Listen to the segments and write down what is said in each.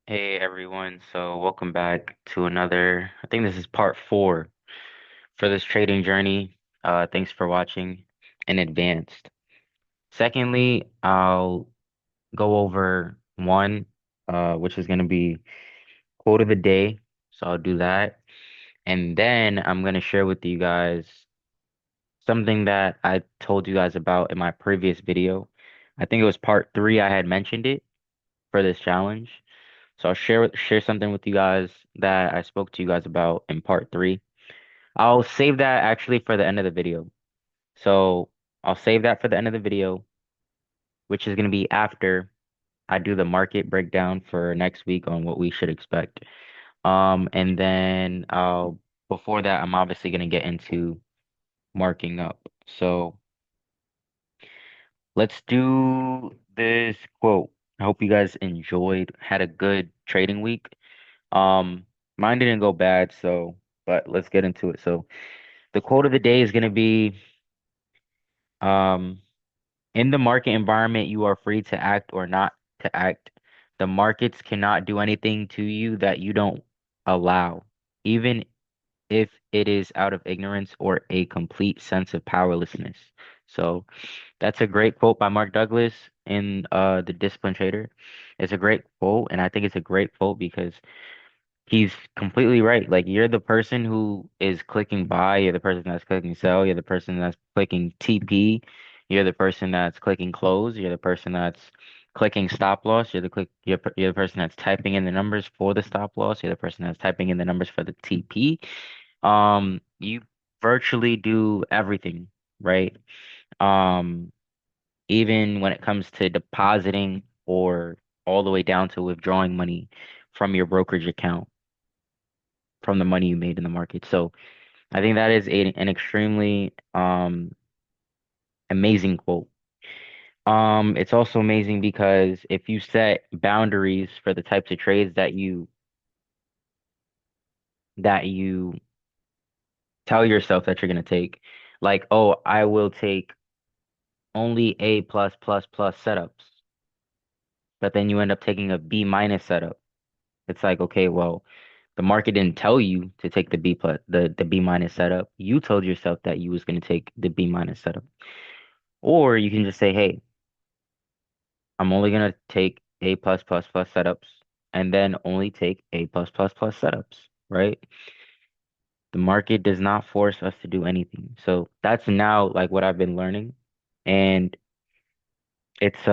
Hey everyone, so welcome back to another, I think this is part four for this trading journey. Thanks for watching in advance. Secondly, I'll go over one, which is going to be quote of the day. So I'll do that. And then I'm going to share with you guys something that I told you guys about in my previous video. I think it was part three I had mentioned it for this challenge. So I'll share something with you guys that I spoke to you guys about in part three. I'll save that actually for the end of the video. So I'll save that for the end of the video, which is going to be after I do the market breakdown for next week on what we should expect. And then before that, I'm obviously going to get into marking up. So let's do this quote. I hope you guys had a good trading week. Um, Mine didn't go bad, but let's get into it. So the quote of the day is going to be, um, in the market environment, you are free to act or not to act. The markets cannot do anything to you that you don't allow, even if it is out of ignorance or a complete sense of powerlessness. So that's a great quote by Mark Douglas in The Disciplined Trader. It's a great quote, and I think it's a great quote because he's completely right. Like you're the person who is clicking buy, you're the person that's clicking sell, you're the person that's clicking TP, you're the person that's clicking close, you're the person that's clicking stop loss, you're the person that's typing in the numbers for the stop loss, you're the person that's typing in the numbers for the TP. You virtually do everything, right? Um, Even when it comes to depositing or all the way down to withdrawing money from your brokerage account from the money you made in the market. So I think that is an extremely amazing quote. It's also amazing because if you set boundaries for the types of trades that you tell yourself that you're gonna take, like, oh, I will take only A plus setups, but then you end up taking a B minus setup. It's like, okay, well, the market didn't tell you to take the B minus setup. You told yourself that you was gonna take the B minus setup. Or you can just say, hey, I'm only gonna take A plus setups and then only take A plus setups, right? The market does not force us to do anything. So that's now like what I've been learning. And it's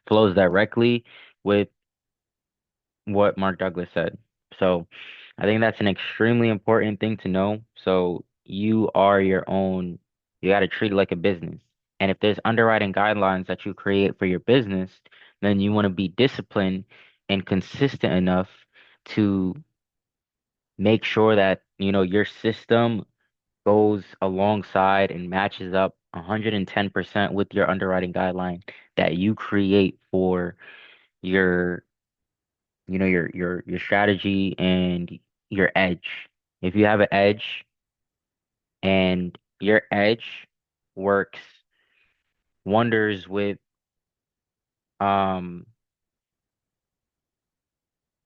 flows directly with what Mark Douglas said. So I think that's an extremely important thing to know. So you are your own, you got to treat it like a business. And if there's underwriting guidelines that you create for your business, then you want to be disciplined and consistent enough to make sure that, your system goes alongside and matches up 110% with your underwriting guideline that you create for your your strategy and your edge. If you have an edge and your edge works wonders with um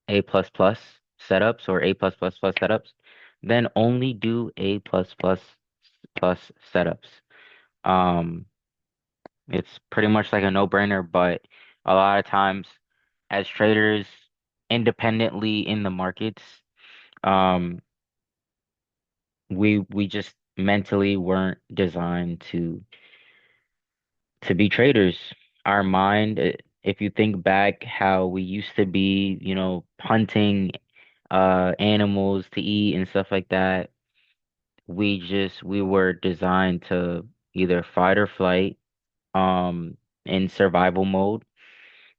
A plus plus setups or A plus setups, then only do A plus setups. Um it's pretty much like a no-brainer, but a lot of times as traders independently in the markets, um we just mentally weren't designed to be traders. Our mind, if you think back how we used to be, hunting animals to eat and stuff like that, we were designed to either fight or flight um in survival mode.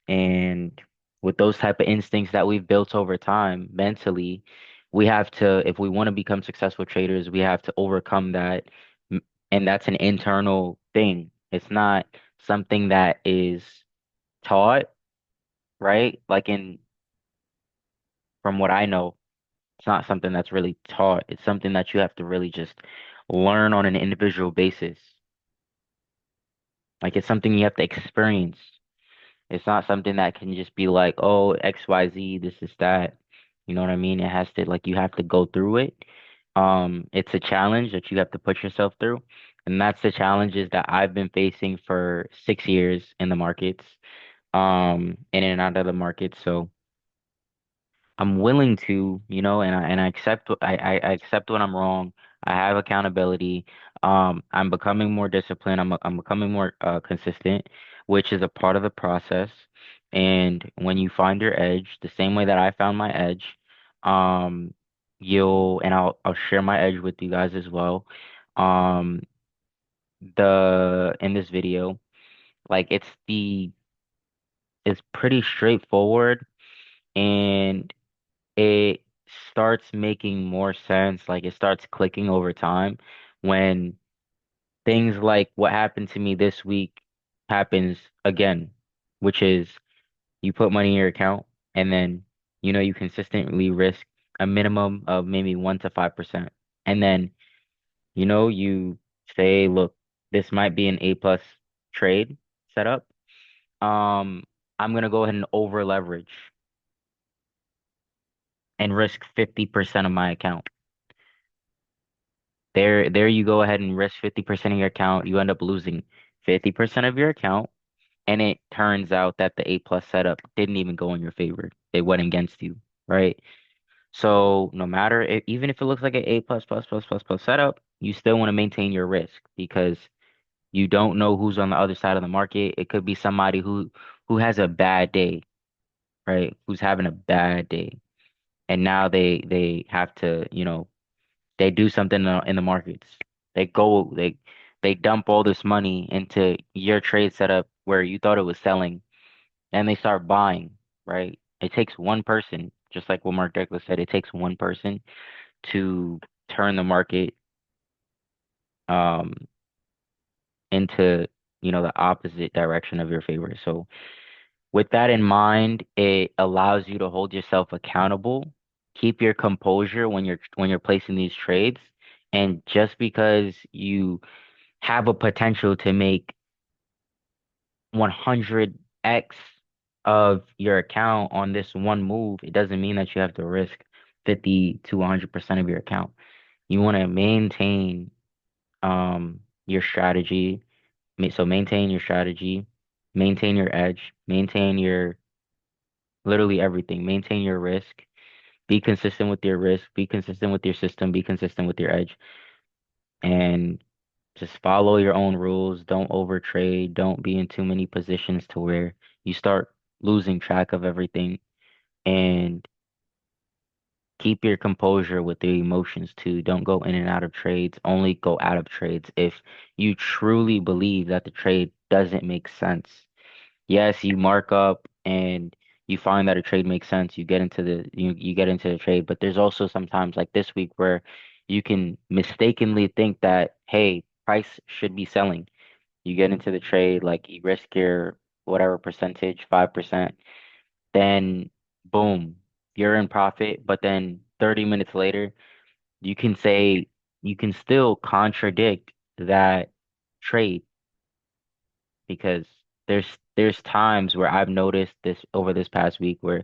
And with those type of instincts that we've built over time mentally, we have to, if we want to become successful traders, we have to overcome that. M- And that's an internal thing. It's not something that is taught, right? From what I know, it's not something that's really taught. It's something that you have to really just learn on an individual basis. Like it's something you have to experience. It's not something that can just be like, oh, XYZ, this is that. You know what I mean? It has to like you have to go through it. It's a challenge that you have to put yourself through. And that's the challenges that I've been facing for 6 years in the markets, in and out of the market. So I'm willing to, and I accept I accept when I'm wrong. I have accountability. I'm becoming more disciplined. I'm becoming more consistent, which is a part of the process. And when you find your edge, the same way that I found my edge, um, I'll share my edge with you guys as well. Um, the in this video, like it's pretty straightforward and it starts making more sense. Like it starts clicking over time when things like what happened to me this week happens again, which is you put money in your account and then you consistently risk a minimum of maybe 1 to 5%. And then you say, look, this might be an A plus trade setup. Um, I'm gonna go ahead and over leverage and risk 50% of my account. There you go ahead and risk 50% of your account. You end up losing 50% of your account, and it turns out that the A plus setup didn't even go in your favor. It went against you, right? So no matter even if it looks like an A plus plus plus plus plus setup, you still want to maintain your risk because you don't know who's on the other side of the market. It could be somebody who has a bad day, right? Who's having a bad day, and now they have to, they do something in the markets. They go, they dump all this money into your trade setup where you thought it was selling, and they start buying, right? It takes one person, just like what Mark Douglas said, it takes one person to turn the market um into, the opposite direction of your favor. So with that in mind, it allows you to hold yourself accountable, keep your composure when you're placing these trades, and just because you have a potential to make 100x of your account on this one move, it doesn't mean that you have to risk 50 to 100% of your account. You want to maintain your strategy. So maintain your strategy, maintain your edge, maintain your literally everything. Maintain your risk. Be consistent with your risk. Be consistent with your system. Be consistent with your edge. And just follow your own rules. Don't overtrade. Don't be in too many positions to where you start losing track of everything. And keep your composure with the emotions too. Don't go in and out of trades. Only go out of trades if you truly believe that the trade doesn't make sense. Yes, you mark up and you find that a trade makes sense. You get into the trade, but there's also sometimes like this week where you can mistakenly think that, hey, price should be selling. You get into the trade, like you risk your whatever percentage, 5%, then boom, you're in profit, but then 30 minutes later, you can say you can still contradict that trade because there's times where I've noticed this over this past week where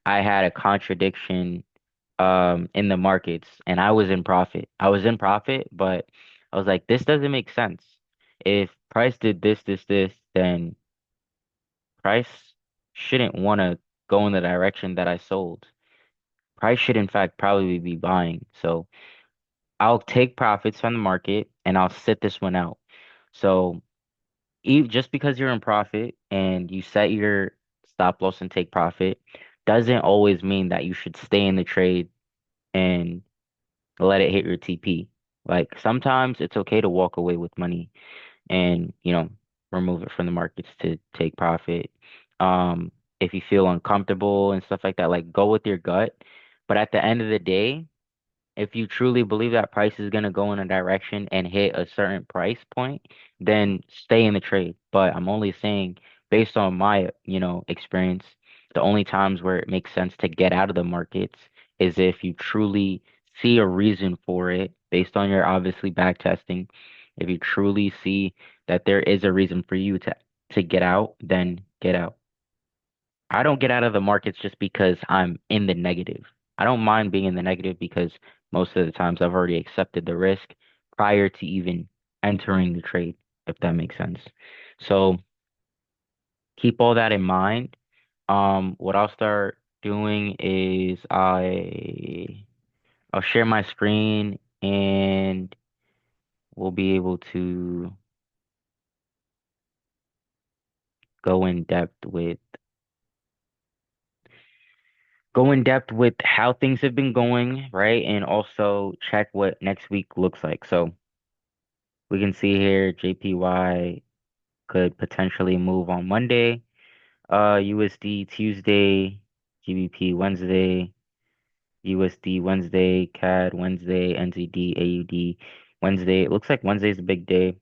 I had a contradiction in the markets and I was in profit. I was in profit, but I was like, this doesn't make sense. If price did this, then price shouldn't want to go in the direction that I sold. Price should in fact probably be buying. So I'll take profits from the market and I'll sit this one out. So just because you're in profit and you set your stop loss and take profit doesn't always mean that you should stay in the trade and let it hit your TP. Like sometimes it's okay to walk away with money and, remove it from the markets to take profit. If you feel uncomfortable and stuff like that, like go with your gut. But at the end of the day, if you truly believe that price is going to go in a direction and hit a certain price point, then stay in the trade. But I'm only saying, based on my, experience, the only times where it makes sense to get out of the markets is if you truly see a reason for it based on your obviously back testing. If you truly see that there is a reason for you to get out, then get out. I don't get out of the markets just because I'm in the negative. I don't mind being in the negative because most of the times I've already accepted the risk prior to even entering the trade, if that makes sense. So keep all that in mind. What I'll start doing is I'll share my screen and we'll be able to go in depth with how things have been going, right? And also check what next week looks like. So we can see here JPY could potentially move on Monday, USD Tuesday, GBP Wednesday, USD Wednesday, CAD Wednesday, NZD, AUD Wednesday. It looks like Wednesday's a big day.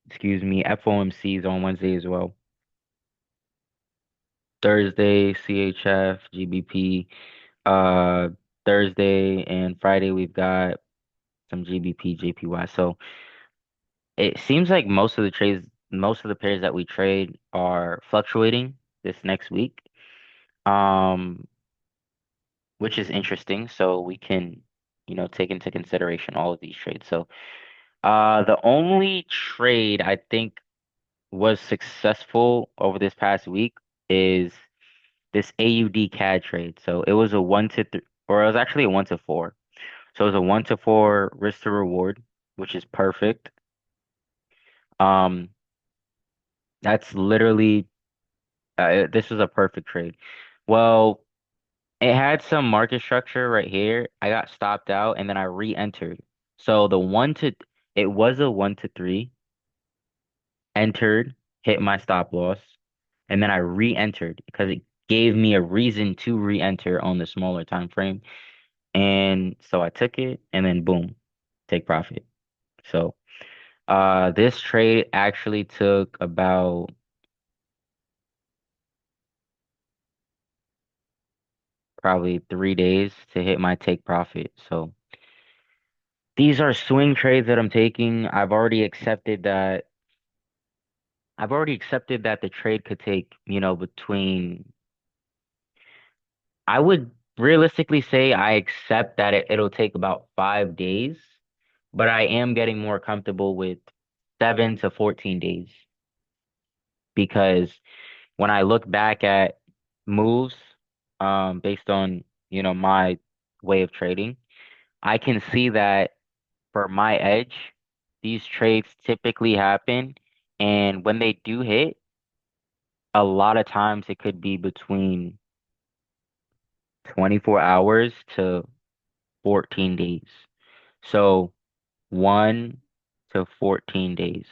Excuse me, FOMC is on Wednesday as well. Thursday, CHF, GBP. Uh, Thursday and Friday we've got some GBP, JPY. So it seems like most of the pairs that we trade are fluctuating this next week, um, which is interesting. So we can, take into consideration all of these trades. So, the only trade I think was successful over this past week is this AUD CAD trade. So it was a 1 to 3, or it was actually a 1 to 4. So it was a 1 to 4 risk to reward, which is perfect. Um, that's literally this was a perfect trade. Well, it had some market structure right here. I got stopped out and then I re-entered. So it was a 1 to 3, entered, hit my stop loss, and then I re-entered because it gave me a reason to re-enter on the smaller time frame. And so I took it and then boom, take profit. So this trade actually took about probably 3 days to hit my take profit. So these are swing trades that I'm taking. I've already accepted that the trade could take, I would realistically say I accept that it'll take about 5 days, but I am getting more comfortable with 7 to 14 days because when I look back at moves, based on, my way of trading, I can see that for my edge, these trades typically happen. And when they do hit, a lot of times it could be between 24 hours to 14 days. So 1 to 14 days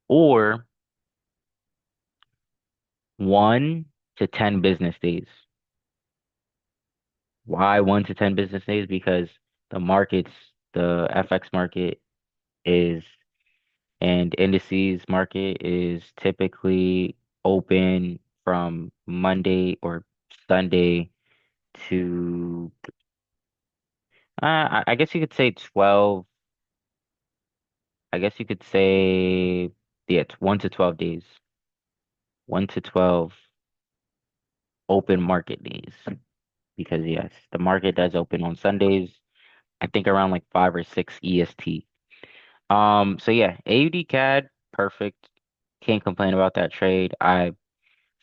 or 1 to 10 business days. Why 1 to 10 business days? Because the markets, the FX market is and indices market is typically open from Monday or Sunday to I guess you could say 12. I guess you could say yeah, it's 1 to 12 days. 1 to 12 open market days. Because yes, the market does open on Sundays, I think around like 5 or 6 EST. So yeah, AUD CAD, perfect. Can't complain about that trade. I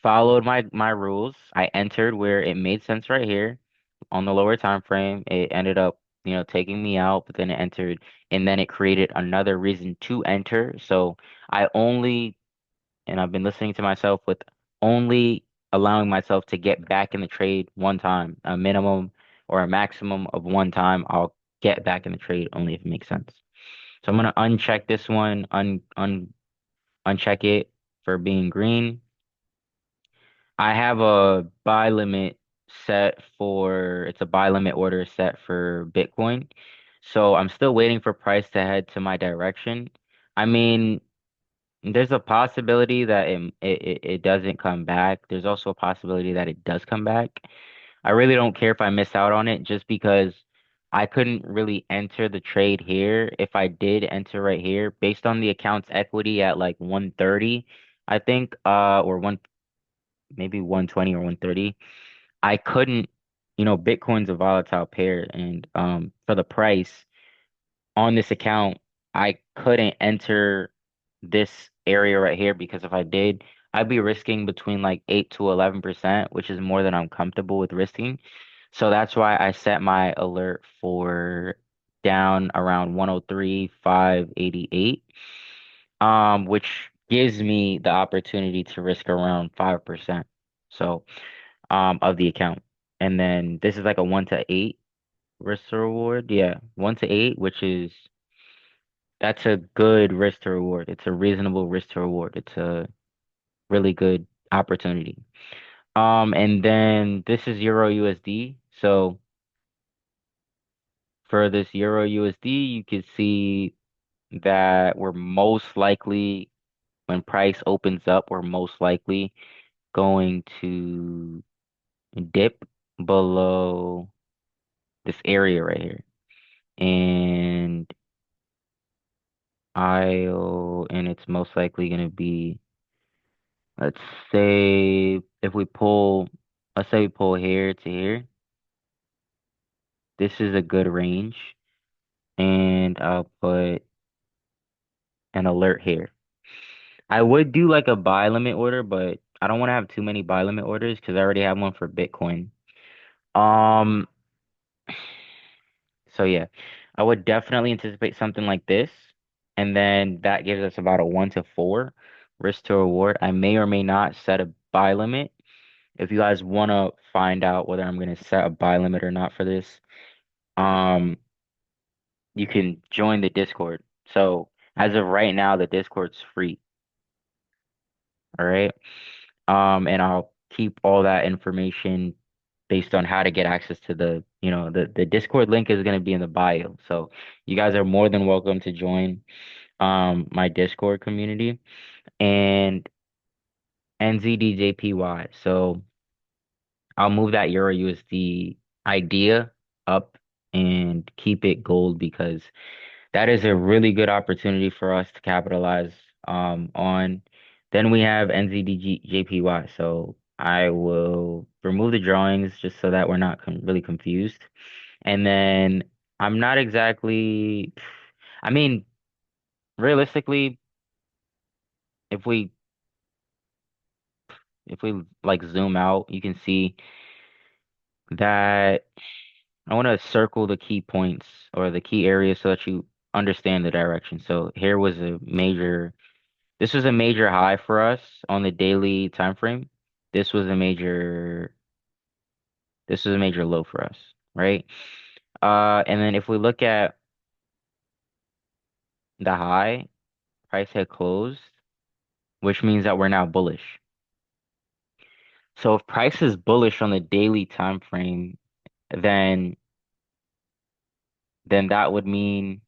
followed my rules. I entered where it made sense right here on the lower time frame. It ended up, taking me out, but then it entered and then it created another reason to enter. So I only and I've been listening to myself with only allowing myself to get back in the trade one time, a minimum or a maximum of one time. I'll get back in the trade only if it makes sense. So I'm gonna uncheck this one, uncheck it for being green. I have a buy limit it's a buy limit order set for Bitcoin. So I'm still waiting for price to head to my direction. I mean, there's a possibility that it doesn't come back. There's also a possibility that it does come back. I really don't care if I miss out on it just because I couldn't really enter the trade here. If I did enter right here, based on the account's equity at like 130, I think, or one. maybe 120 or 130. I couldn't, Bitcoin's a volatile pair, and for the price on this account, I couldn't enter this area right here because if I did, I'd be risking between like 8 to 11%, which is more than I'm comfortable with risking. So that's why I set my alert for down around 103, 588, which gives me the opportunity to risk around 5%. So, of the account. And then this is like a 1 to 8 risk to reward. Yeah, 1 to 8, which is that's a good risk to reward. It's a reasonable risk to reward. It's a really good opportunity. And then this is Euro USD. So for this Euro USD, you can see that we're most likely, when price opens up, we're most likely going to dip below this area right here. And and it's most likely going to be, let's say, if we pull, let's say we pull here to here, this is a good range, and I'll put an alert here. I would do like a buy limit order, but I don't want to have too many buy limit orders because I already have one for Bitcoin. Um, so yeah, I would definitely anticipate something like this, and then that gives us about a 1 to 4 risk to reward. I may or may not set a buy limit. If you guys want to find out whether I'm going to set a buy limit or not for this, um, you can join the Discord. So as of right now, the Discord's free. All right. And I'll keep all that information based on how to get access to the Discord link is going to be in the bio. So you guys are more than welcome to join my Discord community and NZDJPY. So I'll move that Euro USD idea up and keep it gold because that is a really good opportunity for us to capitalize on. Then we have NZDJPY. So I will remove the drawings just so that we're not really confused. And then I'm not exactly, I mean, realistically, if we if we like zoom out, you can see that I want to circle the key points or the key areas so that you understand the direction. So here was this was a major high for us on the daily time frame. This was a major, this was a major low for us, right? And then if we look at the high, price had closed, which means that we're now bullish. So if price is bullish on the daily time frame, then that would mean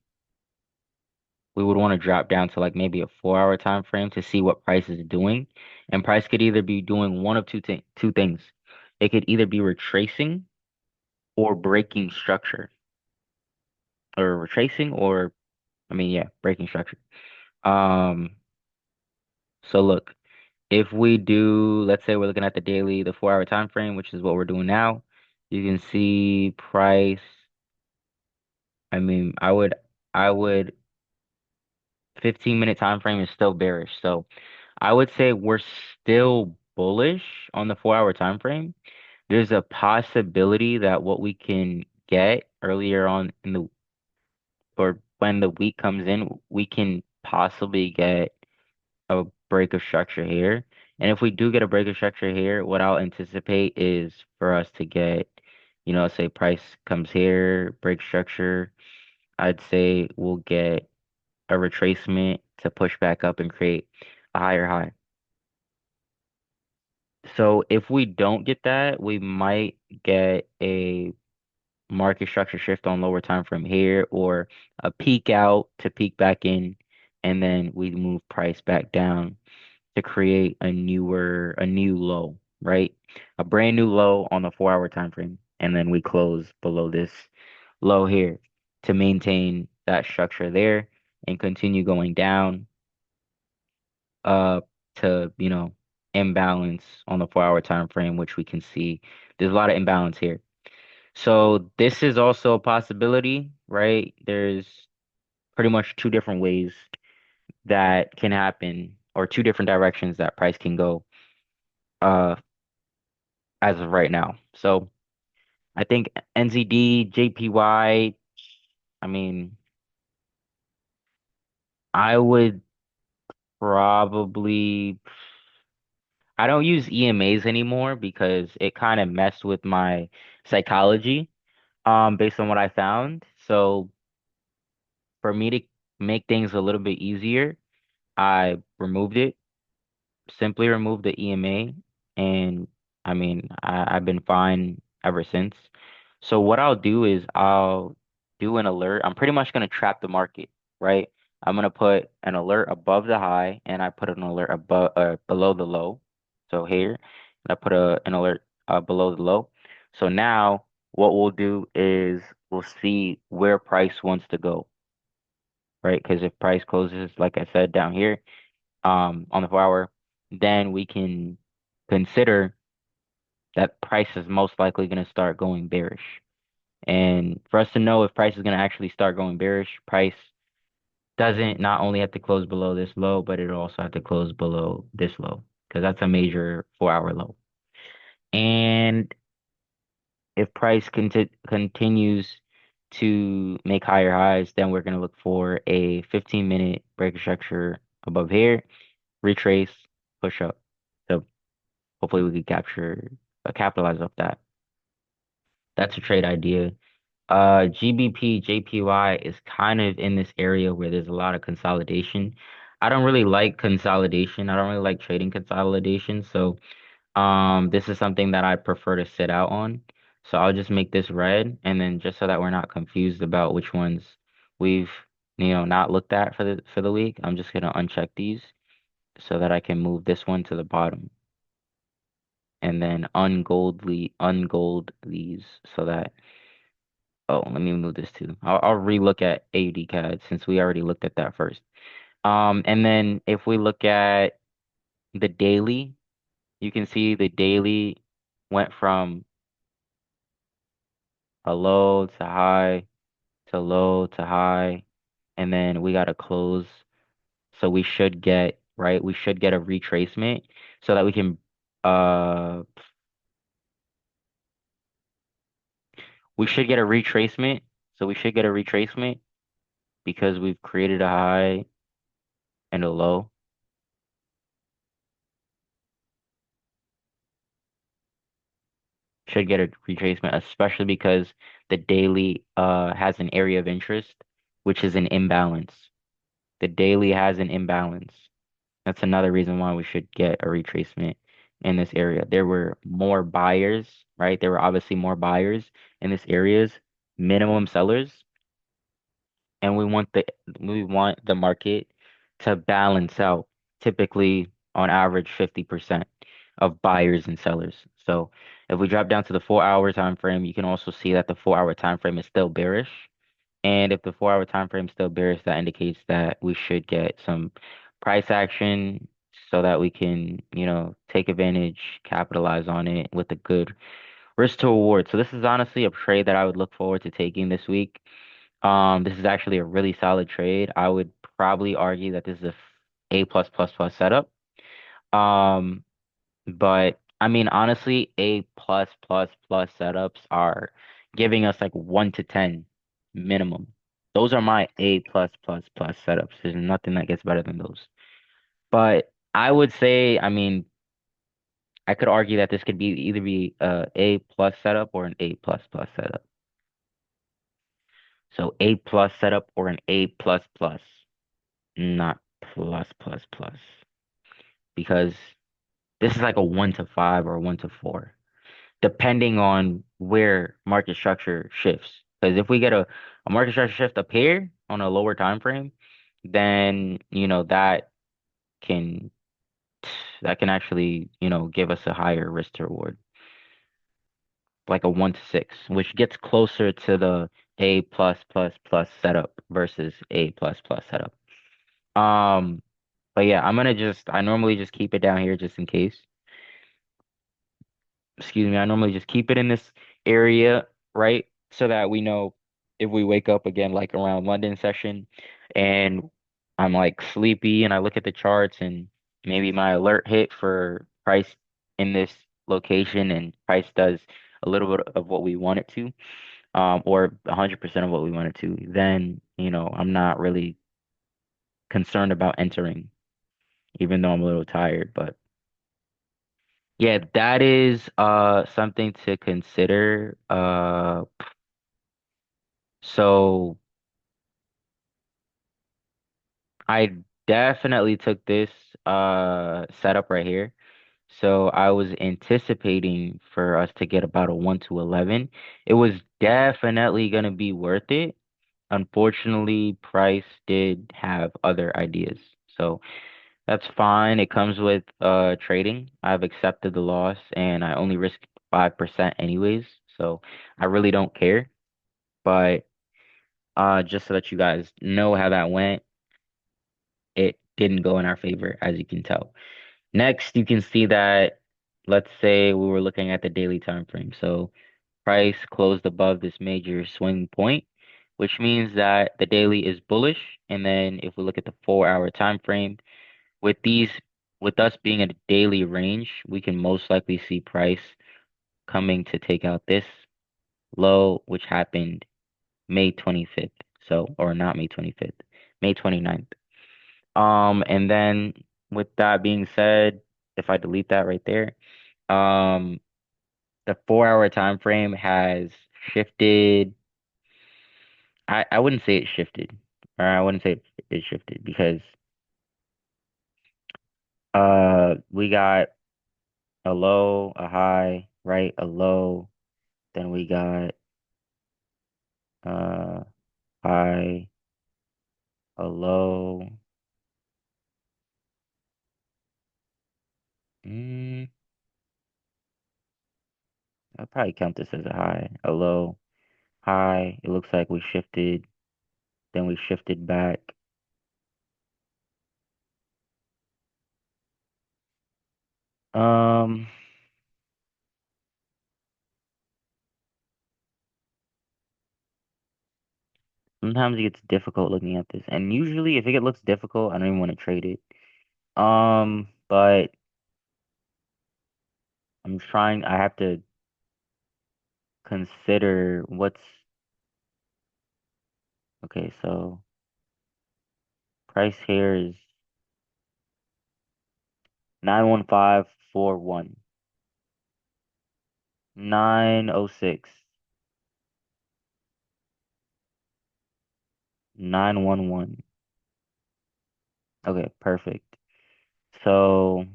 we would want to drop down to like maybe a 4 hour time frame to see what price is doing. And price could either be doing one of two things. It could either be retracing or breaking structure, or retracing or I mean yeah, breaking structure. Um so look, if we do, let's say we're looking at the daily, the 4 hour time frame, which is what we're doing now, you can see price. I mean, I would 15-minute time frame is still bearish. So I would say we're still bullish on the 4 hour time frame. There's a possibility that what we can get earlier on in the or when the week comes in, we can possibly get a break of structure here. And if we do get a break of structure here, what I'll anticipate is for us to get, say price comes here, break structure. I'd say we'll get a retracement to push back up and create a higher high. So if we don't get that, we might get a market structure shift on lower time from here or a peak out to peak back in, and then we move price back down to create a new low, right? A brand new low on the 4 hour time frame, and then we close below this low here to maintain that structure there and continue going down uh to, imbalance on the 4 hour time frame, which we can see there's a lot of imbalance here. So this is also a possibility, right? There's pretty much two different ways that can happen, or two different directions that price can go uh as of right now. So I think NZD, JPY, I mean, I would probably I don't use EMAs anymore because it kind of messed with my psychology based on what I found. So for me to make things a little bit easier, I removed it, simply removed the EMA, and I mean, I've been fine ever since. So what I'll do is I'll do an alert. I'm pretty much gonna trap the market, right? I'm gonna put an alert above the high, and I put an alert above below the low. So here, and I put an alert below the low. So now what we'll do is we'll see where price wants to go, right? Because if price closes, like I said down here, on the 4 hour, then we can consider that price is most likely going to start going bearish. And for us to know if price is going to actually start going bearish, price doesn't not only have to close below this low, but it also have to close below this low because that's a major 4 hour low. And if price continues to make higher highs, then we're going to look for a 15-minute breaker structure above here, retrace, push up. So hopefully we could capitalize off that. That's a trade idea. GBP, JPY is kind of in this area where there's a lot of consolidation. I don't really like consolidation. I don't really like trading consolidation. So, this is something that I prefer to sit out on. So I'll just make this red, and then just so that we're not confused about which ones we've, not looked at for the week, I'm just gonna uncheck these so that I can move this one to the bottom. And then ungold these so that let me move this too. I'll relook at AUD CAD since we already looked at that first. And then if we look at the daily, you can see the daily went from a low to high to low to high, and then we got a close. So we should get, right, we should get a retracement so that we can uh we should get a retracement. So we should get a retracement because we've created a high and a low. Should get a retracement, especially because the daily has an area of interest, which is an imbalance. The daily has an imbalance. That's another reason why we should get a retracement in this area. There were more buyers, right? There were obviously more buyers in this areas, minimum sellers, and we want the market to balance out, typically on average 50% of buyers and sellers. So if we drop down to the 4 hour time frame, you can also see that the 4 hour time frame is still bearish. And if the 4 hour time frame is still bearish, that indicates that we should get some price action so that we can, take advantage, capitalize on it with a good risk to reward. So this is honestly a trade that I would look forward to taking this week. This is actually a really solid trade. I would probably argue that this is a plus plus plus setup. Um, but I mean, honestly, A plus plus plus setups are giving us like 1 to 10 minimum. Those are my A plus plus plus setups. There's nothing that gets better than those. But I would say, I mean, I could argue that this could be either be A plus setup or an A plus plus setup. So A plus setup or an A plus plus, not plus plus plus, because this is like a 1 to 5 or a 1 to 4, depending on where market structure shifts. Because if we get a market structure shift up here on a lower time frame, then can that can actually give us a higher risk to reward, like a 1 to 6, which gets closer to the A plus plus plus setup versus A plus plus setup. Um, But yeah, I normally just keep it down here just in case. Excuse me, I normally just keep it in this area, right? So that we know if we wake up again, like around London session, and I'm like sleepy and I look at the charts and maybe my alert hit for price in this location and price does a little bit of what we want it to, or 100% of what we want it to, then, I'm not really concerned about entering, even though I'm a little tired. But yeah, that is something to consider. So I definitely took this setup right here. So I was anticipating for us to get about a 1 to 11. It was definitely going to be worth it. Unfortunately, Price did have other ideas. So that's fine. It comes with trading. I've accepted the loss and I only risked 5% anyways. So I really don't care. But just so that you guys know how that went, it didn't go in our favor, as you can tell. Next, you can see that, let's say we were looking at the daily time frame. So price closed above this major swing point, which means that the daily is bullish. And then if we look at the 4 hour time frame, with these, with us being in a daily range, we can most likely see price coming to take out this low, which happened May 25th. So, or not May 25th, May 29th. And then with that being said, if I delete that right there, um, the 4 hour time frame has shifted. I wouldn't say it shifted, or I wouldn't say it shifted because we got a low, a high, right, a low, then we got uh high, a low. Mm, I'll probably count this as a high, a low, high. It looks like we shifted, then we shifted back. Um, Sometimes it gets difficult looking at this, and usually if it looks difficult, I don't even want to trade it. But I'm trying. I have to consider what's okay. So price here is 91541, 906, 911. Okay, perfect. So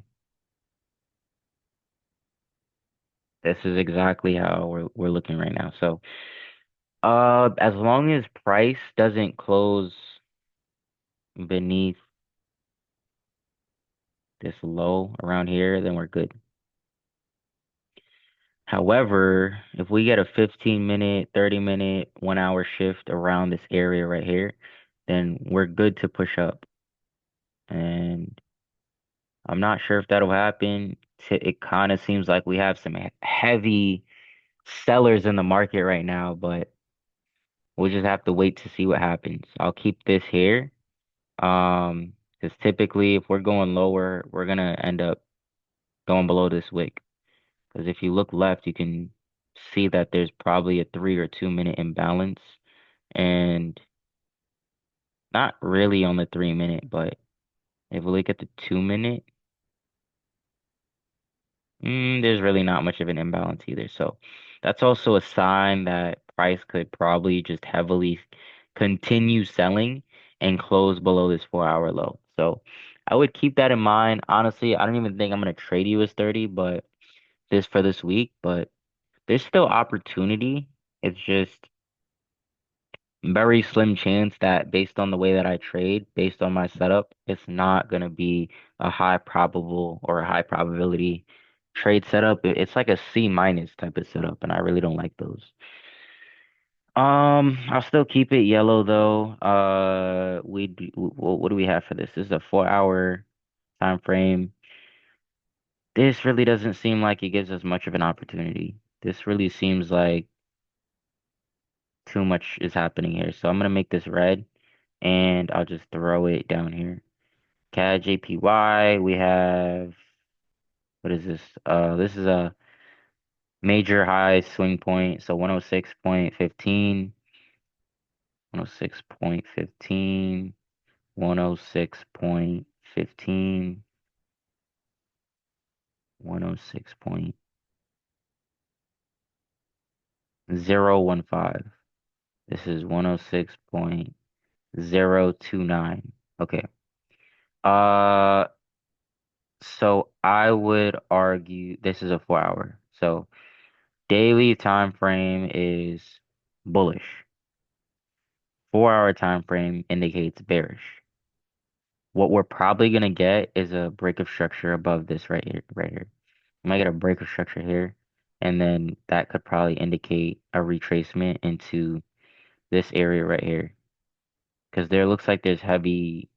this is exactly how we're looking right now. So as long as price doesn't close beneath this low around here, then we're good. However, if we get a 15-minute, 30-minute, 1 hour shift around this area right here, then we're good to push up. And I'm not sure if that'll happen. It kind of seems like we have some heavy sellers in the market right now, but we'll just have to wait to see what happens. I'll keep this here. Because typically if we're going lower, we're gonna end up going below this wick. Because if you look left, you can see that there's probably a 3 or 2 minute imbalance, and not really on the 3 minute, but if we look at the 2 minute, there's really not much of an imbalance either. So that's also a sign that price could probably just heavily continue selling and close below this 4 hour low. So I would keep that in mind. Honestly, I don't even think I'm gonna trade US 30, but this for this week, but there's still opportunity. It's just very slim chance that based on the way that I trade, based on my setup, it's not gonna be a high probable or a high probability trade setup. It's like a C minus type of setup, and I really don't like those. I'll still keep it yellow though. What do we have for this? This is a 4 hour. time frame, this really doesn't seem like it gives us much of an opportunity. This really seems like too much is happening here. So I'm gonna make this red and I'll just throw it down here. CAD JPY, we have, what is this? This is a major high swing point. So 106.15, 106.15, 106.15, 106.015. This is 106.029. Okay. Uh, so I would argue this is a 4 hour. So daily time frame is bullish. 4 hour time frame indicates bearish. What we're probably gonna get is a break of structure above this right here, right here. We might get a break of structure here, and then that could probably indicate a retracement into this area right here. Because there looks like there's heavy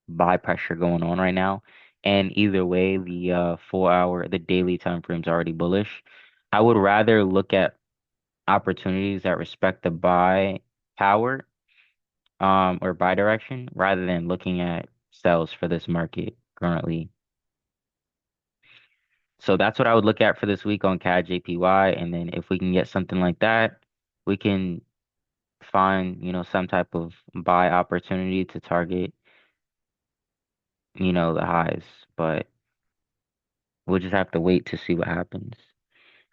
buy pressure going on right now. And either way, the 4 hour, the daily time frame's already bullish. I would rather look at opportunities that respect the buy power or buy direction rather than looking at sells for this market currently. So that's what I would look at for this week on CAD JPY. And then if we can get something like that, we can find, some type of buy opportunity to target, the highs. But we'll just have to wait to see what happens.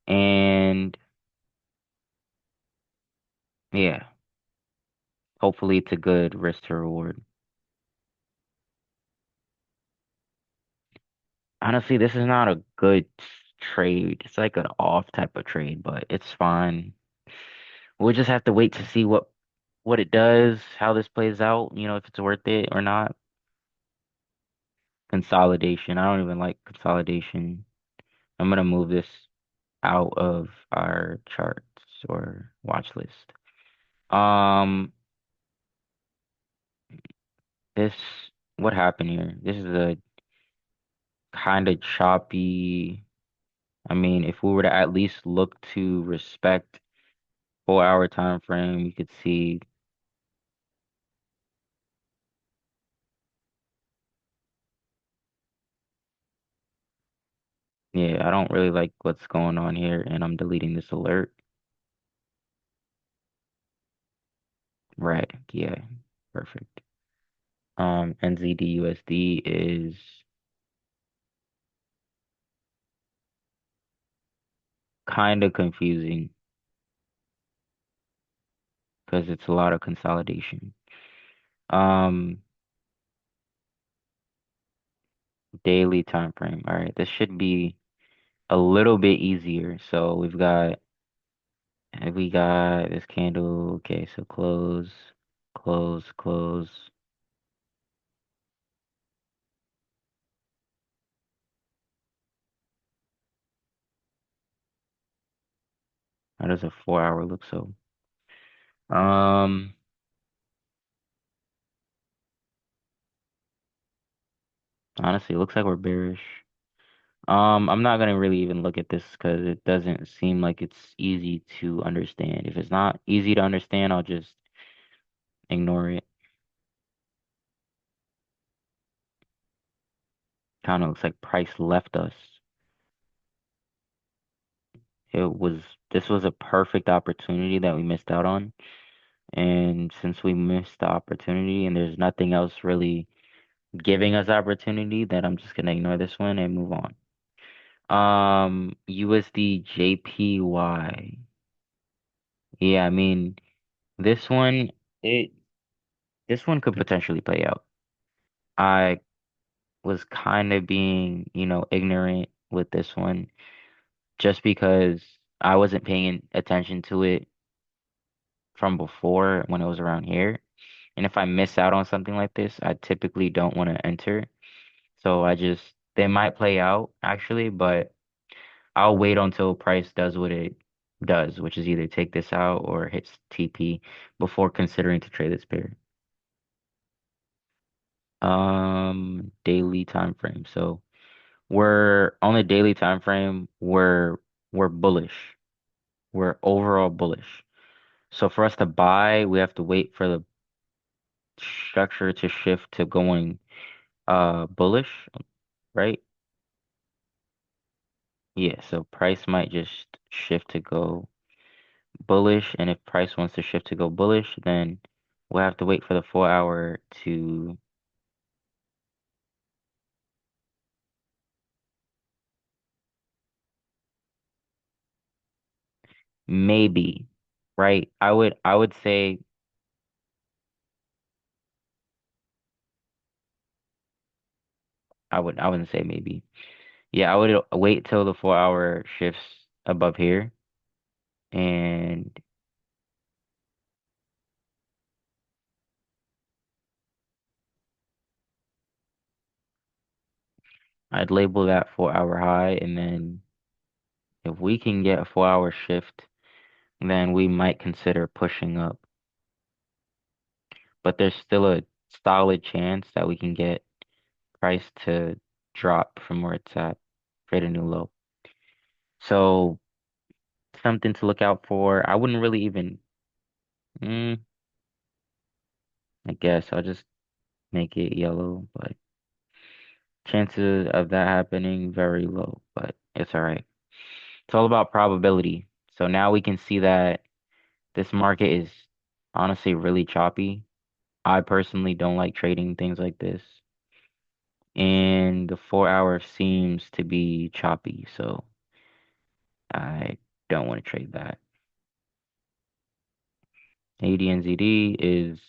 And yeah, hopefully it's a good risk to reward. Honestly, this is not a good trade. It's like an off type of trade, but it's fine. We'll just have to wait to see what it does, how this plays out, if it's worth it or not. Consolidation. I don't even like consolidation. I'm gonna move this out of our charts or watch list. Um, this what happened here? This is a kind of choppy. I mean, if we were to at least look to respect 4 hour time frame, you could see, yeah, I don't really like what's going on here, and I'm deleting this alert. Right, yeah, perfect. NZD USD is kind of confusing because it's a lot of consolidation. Um, daily time frame. All right, this should be a little bit easier. So we got this candle. Okay, so close, close, close. How does a 4 hour look so? Um, honestly, it looks like we're bearish. I'm not gonna really even look at this because it doesn't seem like it's easy to understand. If it's not easy to understand, I'll just ignore it. Kind of looks like price left us. It was This was a perfect opportunity that we missed out on. And since we missed the opportunity and there's nothing else really giving us opportunity, then I'm just gonna ignore this one and move on. USD JPY. Yeah, I mean this one it this one could potentially play out. I was kind of being, ignorant with this one just because I wasn't paying attention to it from before when it was around here. And if I miss out on something like this, I typically don't want to enter. So they might play out actually, but I'll wait until price does what it does, which is either take this out or hits TP before considering to trade this pair. Daily time frame. So we're on the daily time frame, we're bullish. We're overall bullish. So for us to buy, we have to wait for the structure to shift to going bullish, right? Yeah, so price might just shift to go bullish, and if price wants to shift to go bullish, then we'll have to wait for the 4 hour to maybe, right? I would say I wouldn't say maybe. Yeah, I would wait till the 4 hour shifts above here, and I'd label that 4 hour high, and then if we can get a 4 hour shift, then we might consider pushing up. But there's still a solid chance that we can get price to drop from where it's at, create a new low. So something to look out for. I wouldn't really even, mm, I guess I'll just make it yellow, but chances of that happening very low, but it's all right. It's all about probability. So now we can see that this market is honestly really choppy. I personally don't like trading things like this. And the 4 hour seems to be choppy, so I don't want to trade that. ADNZD is,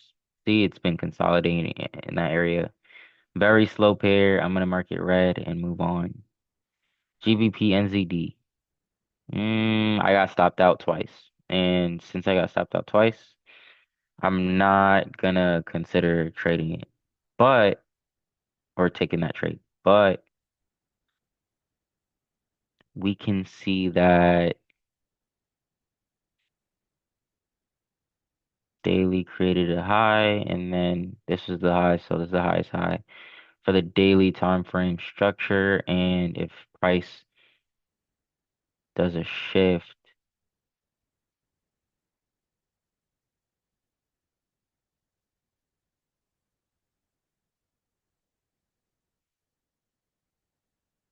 see, it's been consolidating in that area. Very slow pair. I'm gonna mark it red and move on. GBP NZD. I got stopped out twice. And since I got stopped out twice, I'm not gonna consider trading it. But, or taking that trade. But we can see that daily created a high, and then this is the high, so this is the highest high for the daily time frame structure. And if price does a shift,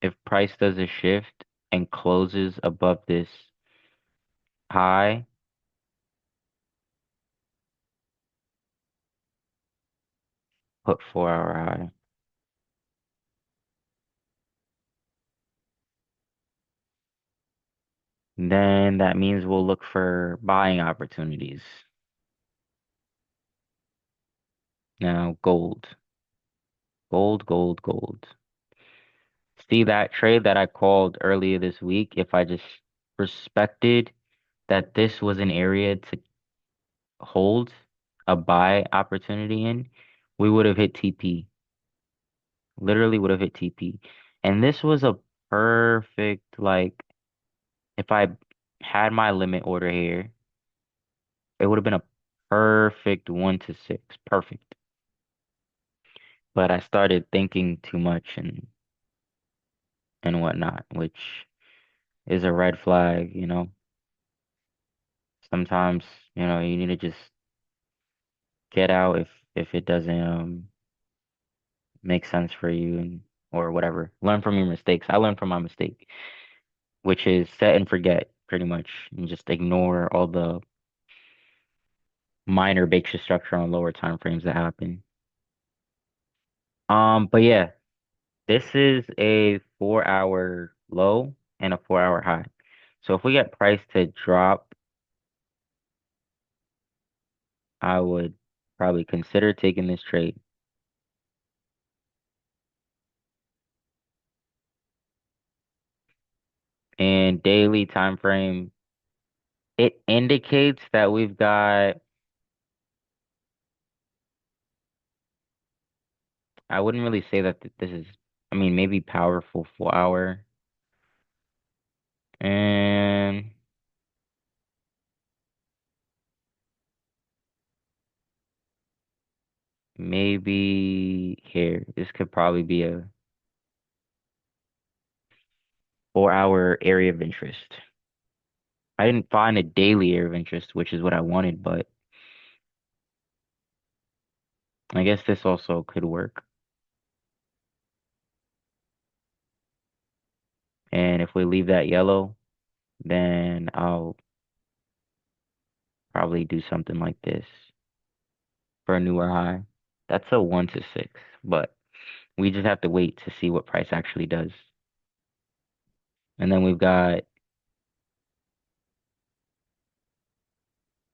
if price does a shift and closes above this high, put 4 hour high. Then that means we'll look for buying opportunities. Now, gold, gold, gold, gold. See that trade that I called earlier this week? If I just respected that this was an area to hold a buy opportunity in, we would have hit TP. Literally would have hit TP. And this was a perfect, like, if I had my limit order here, it would have been a perfect 1 to 6. Perfect. But I started thinking too much and whatnot, which is a red flag. Sometimes, you need to just get out if it doesn't make sense for you and or whatever. Learn from your mistakes. I learned from my mistake, which is set and forget pretty much and just ignore all the minor basic structure on lower time frames that happen. But yeah, this is a 4 hour low and a 4 hour high. So if we get price to drop, I would probably consider taking this trade. And daily time frame, it indicates that we've got, I wouldn't really say that this is, I mean, maybe powerful 4 hour and maybe here. This could probably be a 4 hour area of interest. I didn't find a daily area of interest, which is what I wanted, but I guess this also could work. And if we leave that yellow, then I'll probably do something like this for a newer high. That's a 1 to 6, but we just have to wait to see what price actually does. And then we've got,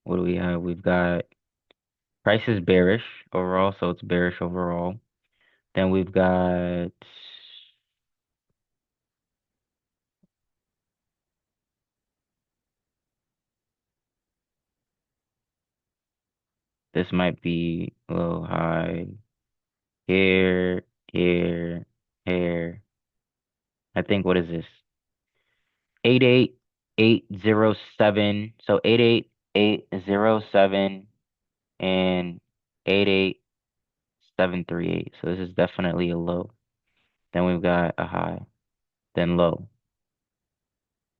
what do we have? We've got price is bearish overall, so it's bearish overall. Then we've got, this might be a little high here, here, here. I think, what is this? 88807. So 88807 and 88738. So this is definitely a low. Then we've got a high, then low.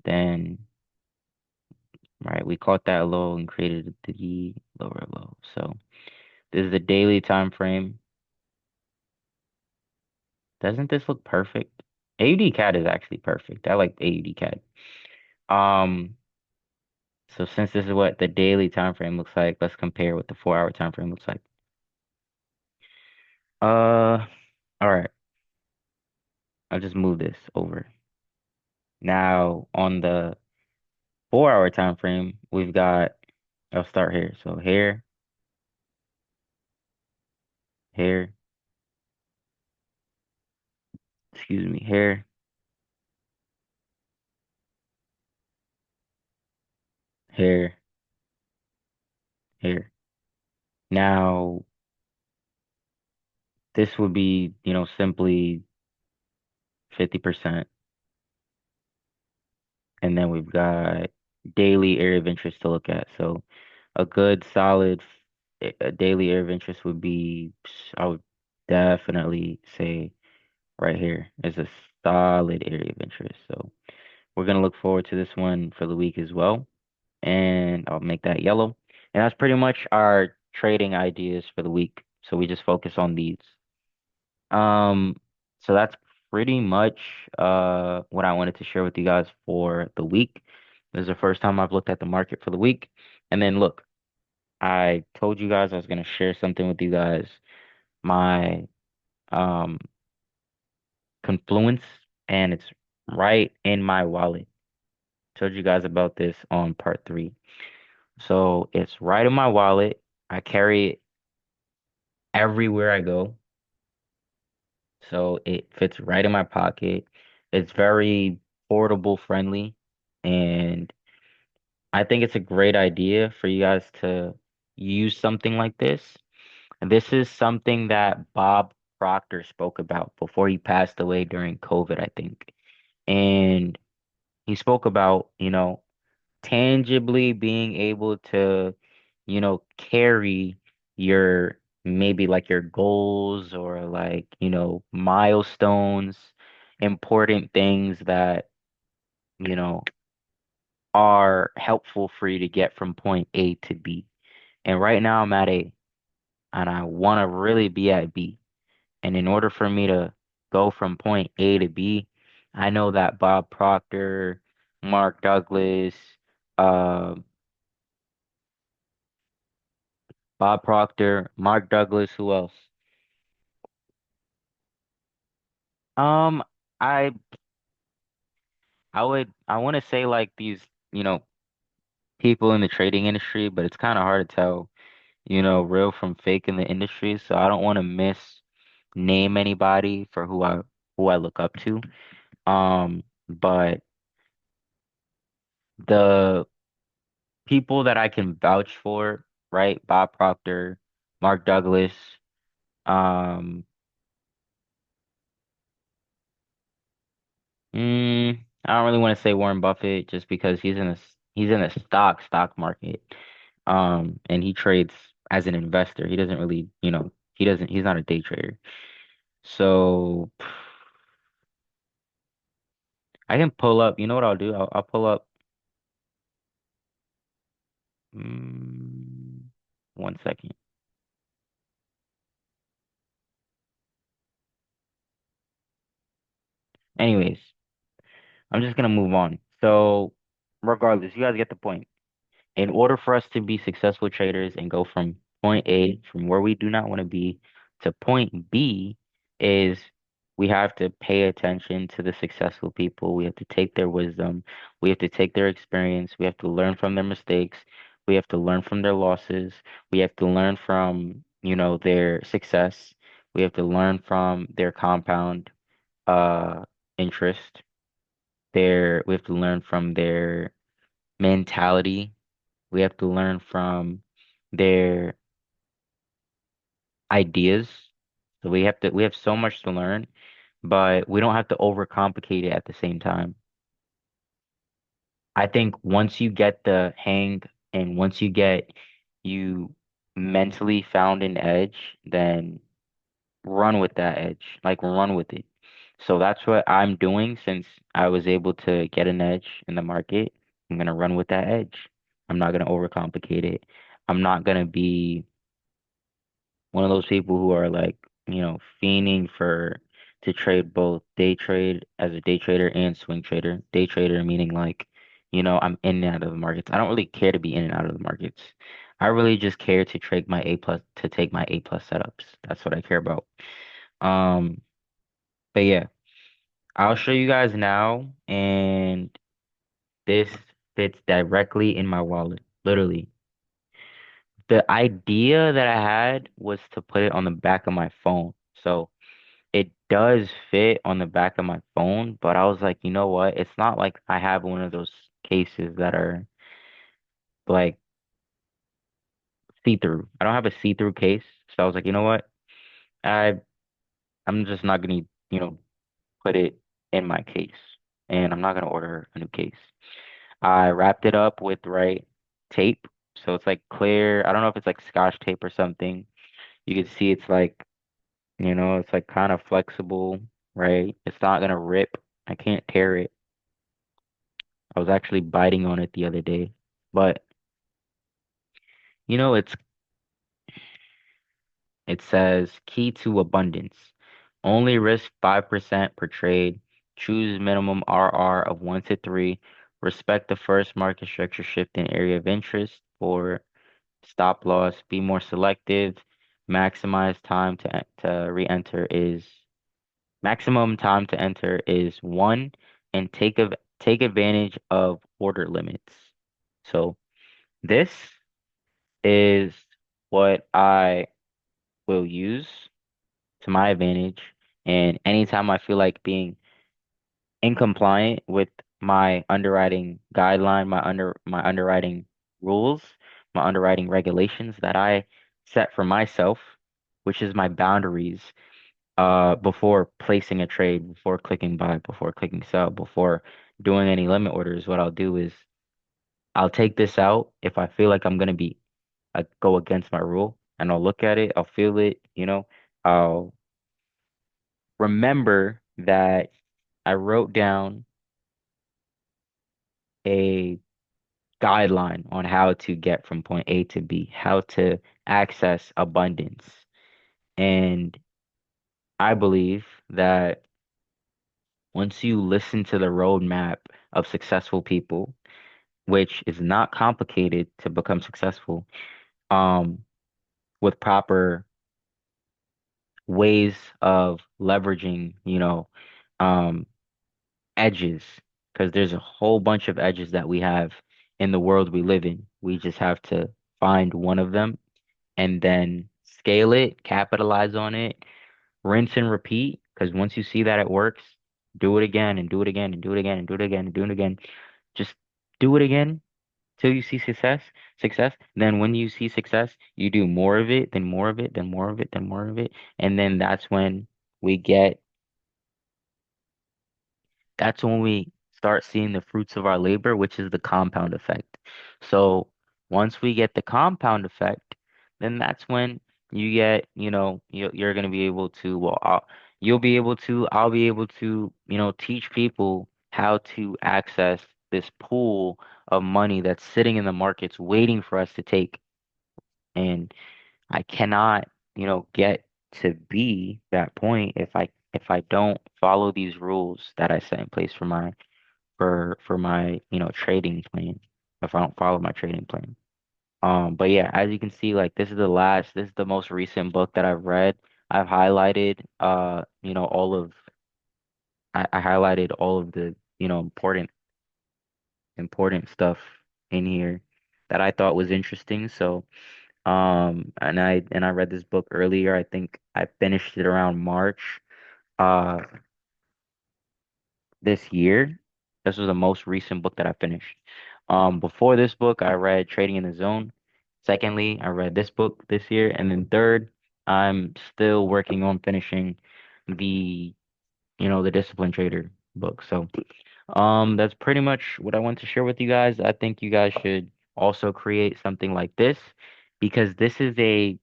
Then, right, we caught that low and created the lower low. So this is the daily time frame. Doesn't this look perfect? AUD CAD is actually perfect. I like AUD CAD. Um, so since this is what the daily time frame looks like, let's compare what the 4 hour time frame looks like. All right. I'll just move this over. Now on the 4 hour time frame, we've got, I'll start here. So here, here, excuse me, here, here. Now this would be, simply 50%. And then we've got daily area of interest to look at. So a good solid a daily area of interest would be, I would definitely say right here is a solid area of interest. So we're gonna look forward to this one for the week as well. And I'll make that yellow. And that's pretty much our trading ideas for the week. So we just focus on these. Um, so that's pretty much what I wanted to share with you guys for the week. This is the first time I've looked at the market for the week. And then look, I told you guys I was gonna share something with you guys. My um Confluence, and it's right in my wallet. Told you guys about this on part 3. So it's right in my wallet. I carry it everywhere I go. So it fits right in my pocket. It's very portable friendly. And I think it's a great idea for you guys to use something like this. And this is something that Bob Proctor spoke about before he passed away during COVID, I think. And he spoke about, tangibly being able to, carry your maybe like your goals or like, milestones, important things that, you know, are helpful for you to get from point A to B. And right now I'm at A and I want to really be at B. And in order for me to go from point A to B, I know that Bob Proctor, Mark Douglas, uh, Mark Douglas, who else? Um, I I want to say like these, you know, people in the trading industry, but it's kind of hard to tell, real from fake in the industry. So I don't want to miss name anybody for who I look up to. But the people that I can vouch for, right? Bob Proctor, Mark Douglas, um, I don't really want to say Warren Buffett just because he's in a stock market. And he trades as an investor. He doesn't really, he's not a day trader. So I can pull up. You know what I'll do? I'll pull up. Mm, 1 second. Anyways, I'm just gonna move on. So regardless, you guys get the point. In order for us to be successful traders and go from point A, from where we do not want to be, to point B, is we have to pay attention to the successful people. We have to take their wisdom. We have to take their experience. We have to learn from their mistakes. We have to learn from their losses. We have to learn from, their success. We have to learn from their compound uh interest. We have to learn from their mentality. We have to learn from their ideas. So we have so much to learn, but we don't have to overcomplicate it at the same time. I think once you get the hang and once you mentally found an edge, then run with that edge. Like run with it. So that's what I'm doing since I was able to get an edge in the market. I'm gonna run with that edge. I'm not gonna overcomplicate it. I'm not gonna be one of those people who are like, fiending for to trade both day trade as a day trader and swing trader. Day trader meaning like, I'm in and out of the markets. I don't really care to be in and out of the markets. I really just care to trade my A plus to take my A plus setups. That's what I care about. Um, but yeah, I'll show you guys now, and this fits directly in my wallet. Literally. The idea that I had was to put it on the back of my phone. So it does fit on the back of my phone, but I was like, you know what? It's not like I have one of those cases that are like see-through. I don't have a see-through case. So I was like, you know what? I I'm just not gonna, put it in my case. And I'm not gonna order a new case. I wrapped it up with right tape. So it's like clear. I don't know if it's like Scotch tape or something. You can see it's like, it's like kind of flexible, right? It's not gonna rip. I can't tear it. I was actually biting on it the other day. But it says key to abundance. Only risk 5% per trade. Choose minimum RR of 1 to 3. Respect the first market structure shift in area of interest for stop loss. Be more selective. Maximize time to re-enter is maximum time to enter is 1 and take advantage of order limits. So this is what I will use to my advantage. And anytime I feel like being incompliant with my underwriting guideline, my underwriting rules, my underwriting regulations that I set for myself, which is my boundaries, before placing a trade, before clicking buy, before clicking sell, before doing any limit orders, what I'll do is I'll take this out if I feel like I'm gonna be go against my rule, and I'll look at it, I'll feel it, I'll remember that I wrote down a guideline on how to get from point A to B, how to access abundance. And I believe that once you listen to the roadmap of successful people, which is not complicated to become successful, um, with proper ways of leveraging, um, edges, because there's a whole bunch of edges that we have in the world we live in. We just have to find one of them and then scale it, capitalize on it, rinse and repeat. Because once you see that it works, do it again and do it again and do it again and do it again and do it again. Just do it again till you see success. Success. Then when you see success, you do more of it, then more of it, then more of it, then more of it. And then we get that's when we start seeing the fruits of our labor, which is the compound effect. So once we get the compound effect, then that's when you get, you're going to be able to, well, I'll be able to, teach people how to access this pool of money that's sitting in the markets waiting for us to take. And I cannot, get to be that point if I don't follow these rules that I set in place for my, trading plan. If I don't follow my trading plan. But yeah, as you can see, like this is the most recent book that I've read. I've highlighted I highlighted all of the, important stuff in here that I thought was interesting. So, and I read this book earlier. I think I finished it around March uh this year. This was the most recent book that I finished. Before this book, I read Trading in the Zone. Secondly, I read this book this year, and then third, I'm still working on finishing the, the Discipline Trader book. So, that's pretty much what I want to share with you guys. I think you guys should also create something like this because this is a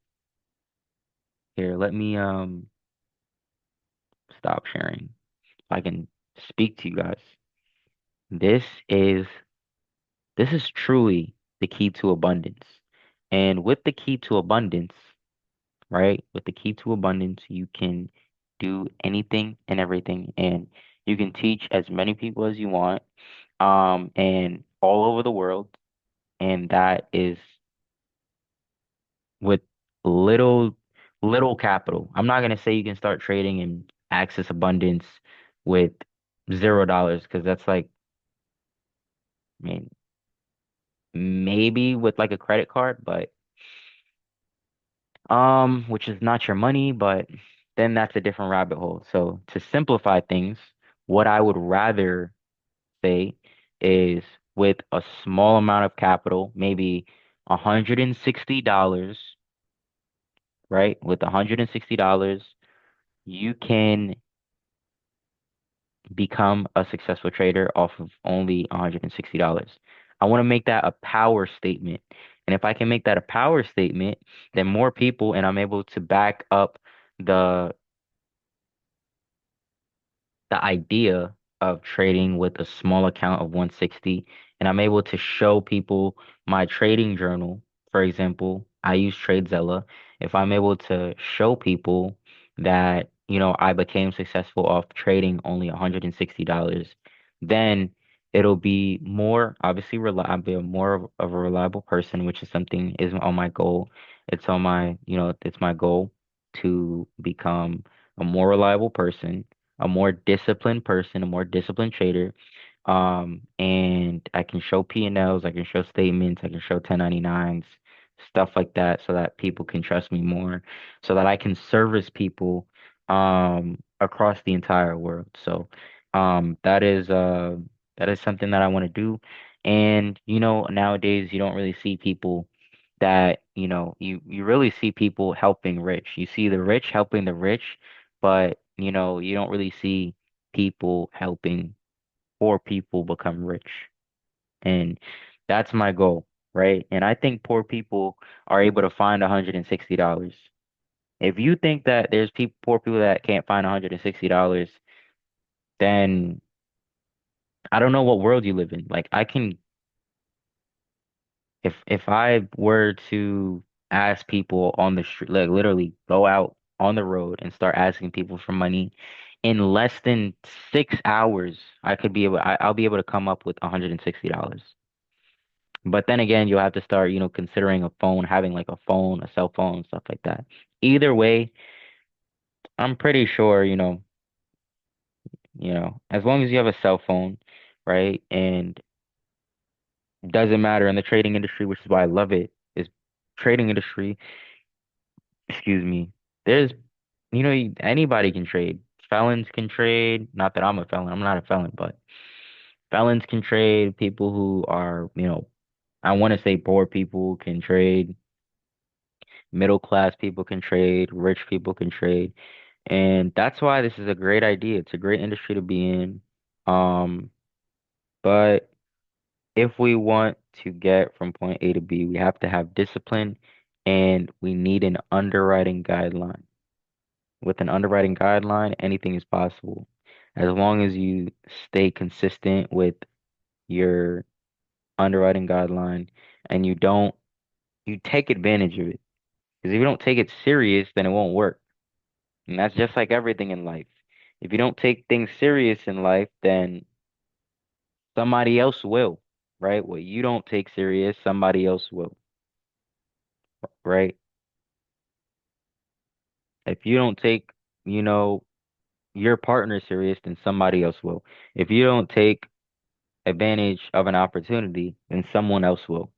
here, let me stop sharing so I can speak to you guys. This is this is truly the key to abundance. And with the key to abundance, right? With the key to abundance, you can do anything and everything and you can teach as many people as you want and all over the world and that is with little little capital. I'm not gonna say you can start trading and access abundance with $0 because that's like, I mean, maybe with like a credit card, but which is not your money, but then that's a different rabbit hole. So to simplify things, what I would rather say is with a small amount of capital, maybe $160, right? With $160, you can become a successful trader off of only $160. I want to make that a power statement. And if I can make that a power statement, then more people and I'm able to back up the the idea of trading with a small account of 160 and I'm able to show people my trading journal. For example, I use TradeZella. If I'm able to show people that, I became successful off trading only $160, then it'll be more obviously reliable, more of a reliable person, which is something is on my goal. It's on my, it's my goal to become a more reliable person, a more disciplined person, a more disciplined trader. And I can show P&Ls, I can show statements, I can show 1099s, stuff like that, so that people can trust me more, so that I can service people across the entire world. So that is something that I want to do. And nowadays you don't really see people that, you really see people helping rich. You see the rich helping the rich, but you don't really see people helping poor people become rich. And that's my goal, right? And I think poor people are able to find $160. If you think that there's poor people that can't find $160, then I don't know what world you live in. Like I can if I were to ask people on the street, like literally go out on the road and start asking people for money, in less than 6 hours, I'll be able to come up with $160. But then again, you'll have to start, considering a phone, having like a phone, a cell phone, stuff like that. Either way, I'm pretty sure, as long as you have a cell phone, right? And doesn't matter in the trading industry, which is why I love it, is trading industry, excuse me. There's, anybody can trade. Felons can trade. Not that I'm a felon. I'm not a felon, but felons can trade. People who are, I want to say poor people can trade. Middle class people can trade. Rich people can trade. And that's why this is a great idea. It's a great industry to be in. Um, but if we want to get from point A to B, we have to have discipline and we need an underwriting guideline. with an underwriting guideline, anything is possible. As long as you stay consistent with your underwriting guideline and you take advantage of it. Because if you don't take it serious, then it won't work. And that's just like everything in life. If you don't take things serious in life, then somebody else will, right? What you don't take serious, somebody else will, right? If you don't take, you know, your partner serious, then somebody else will. If you don't take advantage of an opportunity, then someone else will.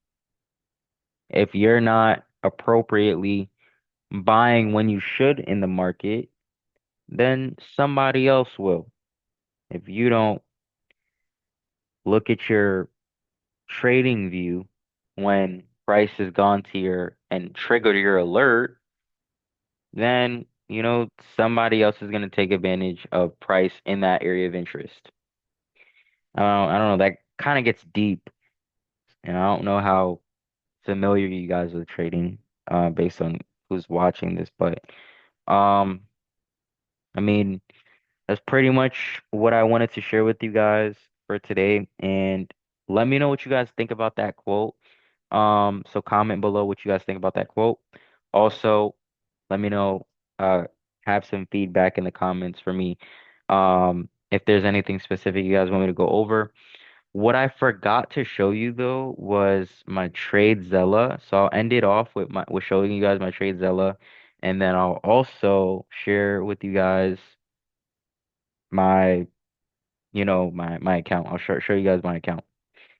If you're not appropriately buying when you should in the market, then somebody else will. If you don't look at your trading view when price has gone to your and triggered your alert, then somebody else is going to take advantage of price in that area of interest. I don't know. That kind of gets deep, and I don't know how familiar you guys with trading, based on who's watching this, but um, I mean, that's pretty much what I wanted to share with you guys for today. And let me know what you guys think about that quote. So comment below what you guys think about that quote. Also, let me know, uh, have some feedback in the comments for me. If there's anything specific you guys want me to go over. What I forgot to show you though was my TradeZella. So I'll end it off with showing you guys my TradeZella, and then I'll also share with you guys my my account. I'll show you guys my account.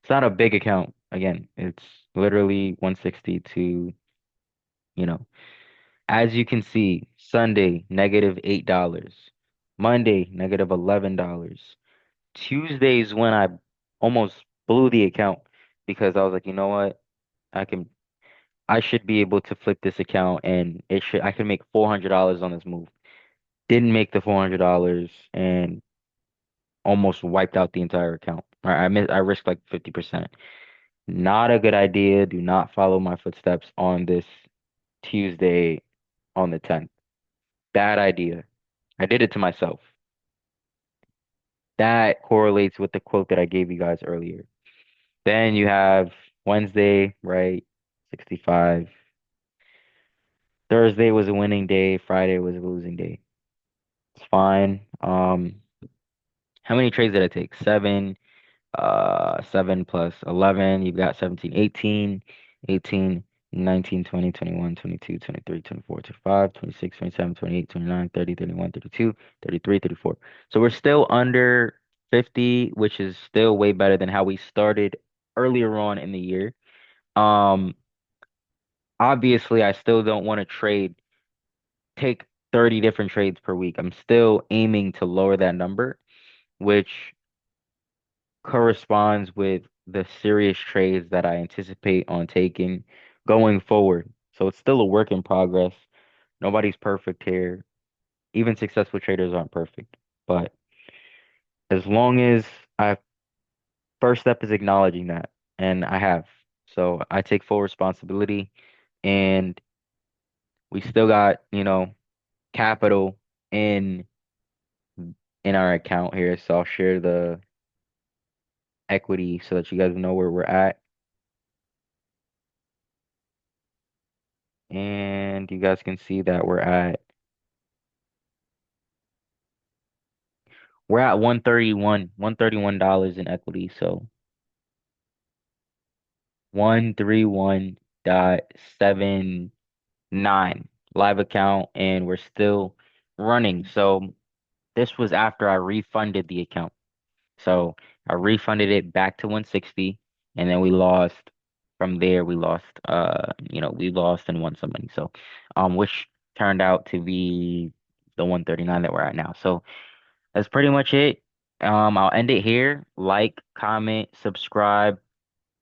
It's not a big account. Again, it's literally 160 to, you know, as you can see, Sunday, -$8. Monday, -$11. Tuesdays when I almost blew the account because I was like, you know what? I can I should be able to flip this account and I can make $400 on this move. Didn't make the $400 and almost wiped out the entire account. I risked like 50%. Not a good idea. Do not follow my footsteps on this Tuesday on the 10th. Bad idea. I did it to myself. That correlates with the quote that I gave you guys earlier. Then you have Wednesday, right? 65. Thursday was a winning day. Friday was a losing day. It's fine. How many trades did I take? Seven. 7 plus 11, you've got 17, 18, 18, 19, 20, 21, 22, 23, 24, 25, 26, 27, 28, 29, 30, 31, 32, 33, 34. So we're still under 50, which is still way better than how we started earlier on in the year. Um, Obviously, I still don't want to take 30 different trades per week. I'm still aiming to lower that number, which corresponds with the serious trades that I anticipate on taking going forward. So it's still a work in progress. Nobody's perfect here. Even successful traders aren't perfect. But as long as I first step is acknowledging that, and I have. So I take full responsibility, and we still got, capital in in our account here. So I'll share the equity so that you guys know where we're at. And you guys can see that we're at 131, $131 in equity. So 131.79 live account, and we're still running. So this was after I refunded the account. So I refunded it back to 160, and then we lost from there. We lost and won some money. So which turned out to be the 139 that we're at now. So that's pretty much it. I'll end it here. Like, comment, subscribe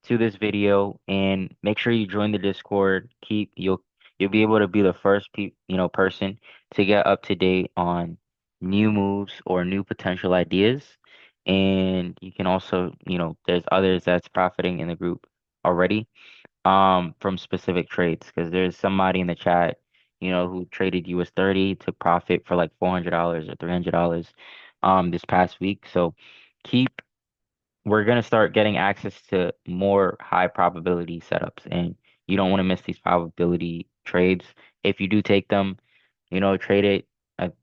to this video, and make sure you join the Discord. You'll be able to be the first person to get up to date on new moves or new potential ideas. And you can also, there's others that's profiting in the group already from specific trades because there's somebody in the chat. who traded you as 30, took profit for like $400 or $300 this past week. So keep we're gonna start getting access to more high probability setups, and you don't want to miss these probability trades. If you do take them, trade it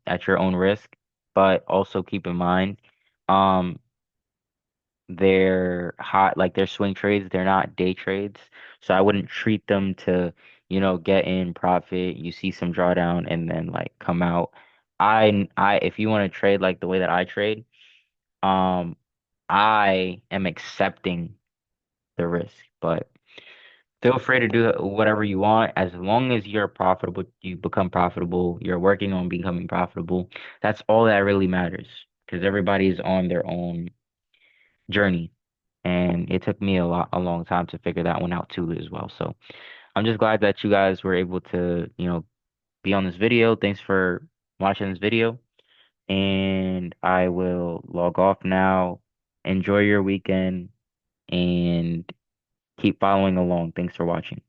at your own risk, but also keep in mind, um, they're hot, like they're swing trades, they're not day trades. So I wouldn't treat them to, get in profit. You see some drawdown and then like come out. If you want to trade like the way that I trade, um, I am accepting the risk, but feel free to do whatever you want as long as you're profitable, you become profitable, you're working on becoming profitable. That's all that really matters because everybody's on their own journey. And it took me a long time to figure that one out too as well. So I'm just glad that you guys were able to, be on this video. Thanks for watching this video. And I will log off now. Enjoy your weekend and keep following along. Thanks for watching.